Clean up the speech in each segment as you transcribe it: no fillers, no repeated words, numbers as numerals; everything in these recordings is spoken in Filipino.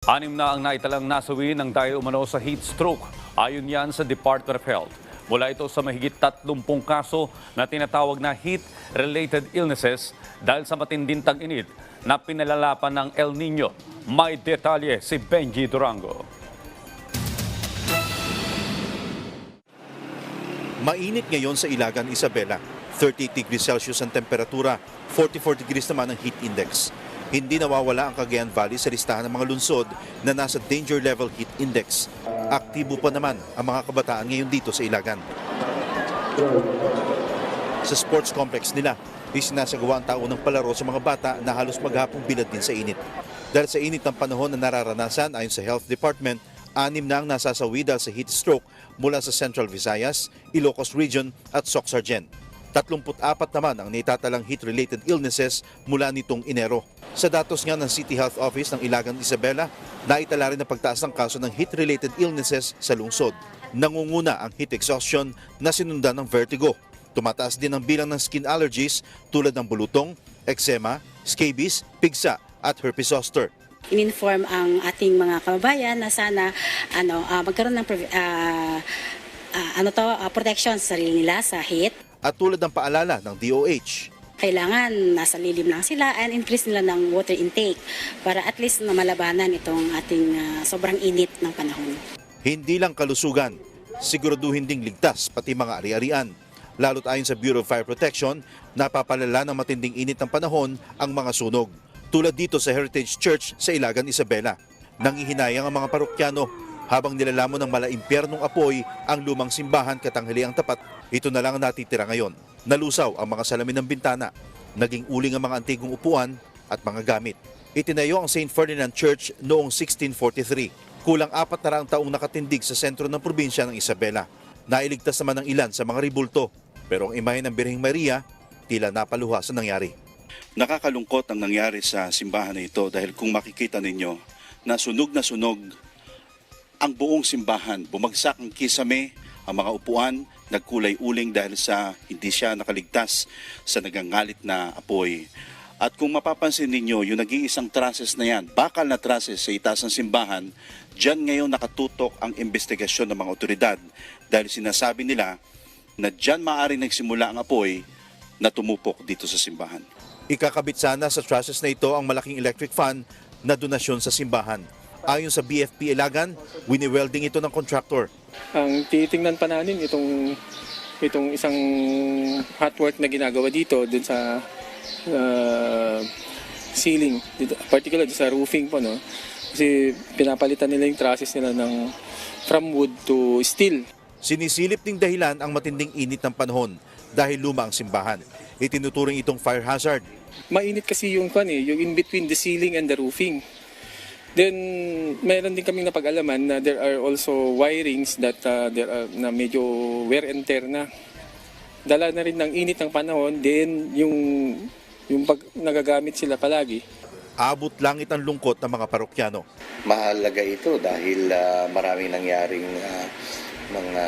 6 na ang naitalang nasawi ng dahil umano sa heat stroke. Ayon yan sa Department of Health. Mula ito sa mahigit 30 kaso na tinatawag na heat-related illnesses dahil sa matinding tag-init na pinalalapan ng El Nino. May detalye si Benji Durango. Mainit ngayon sa Ilagan, Isabela. 38 degrees Celsius ang temperatura, 44 degrees naman ang heat index. Hindi nawawala ang Cagayan Valley sa listahan ng mga lungsod na nasa danger level heat index. Aktibo pa naman ang mga kabataan ngayon dito sa Ilagan. Sa sports complex nila, isinasagawa ang taunang palaro sa mga bata na halos maghapong bilad din sa init. Dahil sa init ng panahon na nararanasan ayon sa Health Department, 6 na ang nasasawi dahil sa heat stroke mula sa Central Visayas, Ilocos Region at Soc-Sargen. 34 naman ang naitatalang heat-related illnesses mula nitong Enero. Sa datos nga ng City Health Office ng Ilagan, Isabela, naitala rin ang pagtaas ng kaso ng heat-related illnesses sa lungsod. Nangunguna ang heat exhaustion na sinundan ng vertigo. Tumataas din ang bilang ng skin allergies tulad ng bulutong, eczema, scabies, pigsa at herpes zoster. In-inform ang ating mga kababayan na sana magkaroon ng protection sa sarili nila sa heat. At tulad ng paalala ng DOH, Kailangan nasa lilim lang sila and increase nila ng water intake para at least na malabanan itong ating sobrang init ng panahon. hindi lang kalusugan, siguraduhin ding ligtas pati mga ari-arian. Lalo't ayon sa Bureau of Fire Protection, napapalala ng matinding init ng panahon ang mga sunog. Tulad dito sa Heritage Church sa Ilagan, Isabela. Nangihinayang ang mga parokyano habang nilalamon ng malaimpyernong apoy ang lumang simbahan katanghaliang tapat. Ito na lang ang natitira ngayon. Nalusaw ang mga salamin ng bintana. Naging uling ang mga antigong upuan at mga gamit. Itinayo ang St. Ferdinand Church noong 1643. Kulang 400 taong nakatindig sa sentro ng probinsya ng Isabela. Nailigtas naman ng ilan sa mga ribulto. Pero ang imahe ng Birheng Maria, tila napaluha sa nangyari. Nakakalungkot ang nangyari sa simbahan na ito dahil kung makikita ninyo na sunog ang buong simbahan. Bumagsak ang kisame, ang mga upuan, nagkulay uling dahil sa hindi siya nakaligtas sa nagangalit na apoy. At kung mapapansin ninyo, yung nag-iisang trusses na yan, bakal na trusses sa itaas ng simbahan, dyan ngayon nakatutok ang investigasyon ng mga otoridad dahil sinasabi nila na dyan maaaring nagsimula ang apoy na tumupok dito sa simbahan. Ikakabit sana sa trusses na ito ang malaking electric fan na donasyon sa simbahan. Ayon sa BFP Ilagan, wini-welding ito ng contractor. Ang titingnan pa namin itong isang hot work na ginagawa dito dun sa ceiling, particular sa roofing po, no? Kasi pinapalitan nila yung trusses nila from wood to steel. Sinisilip ding dahilan ang matinding init ng panahon dahil luma ang simbahan. Itinuturing itong fire hazard. Mainit kasi yung in between the ceiling and the roofing. Then, mayroon din kaming napag-alaman na there are also wirings that na medyo wear and tear na. Dala na rin ng init ng panahon, then yung pag nagagamit sila palagi. Abot langit ang lungkot ng mga parokyano. Mahalaga ito dahil maraming nangyaring mga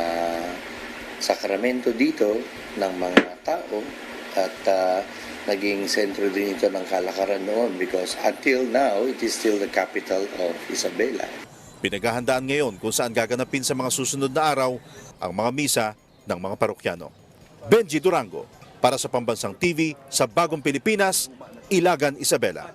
sakramento dito ng mga tao at naging sentro din ito ng kalakaran noon because until now, it is still the capital of Isabela. Pinaghahandaan ngayon kung saan gaganapin sa mga susunod na araw ang mga misa ng mga parokyano. Benji Durango, para sa Pambansang TV sa Bagong Pilipinas, Ilagan, Isabela.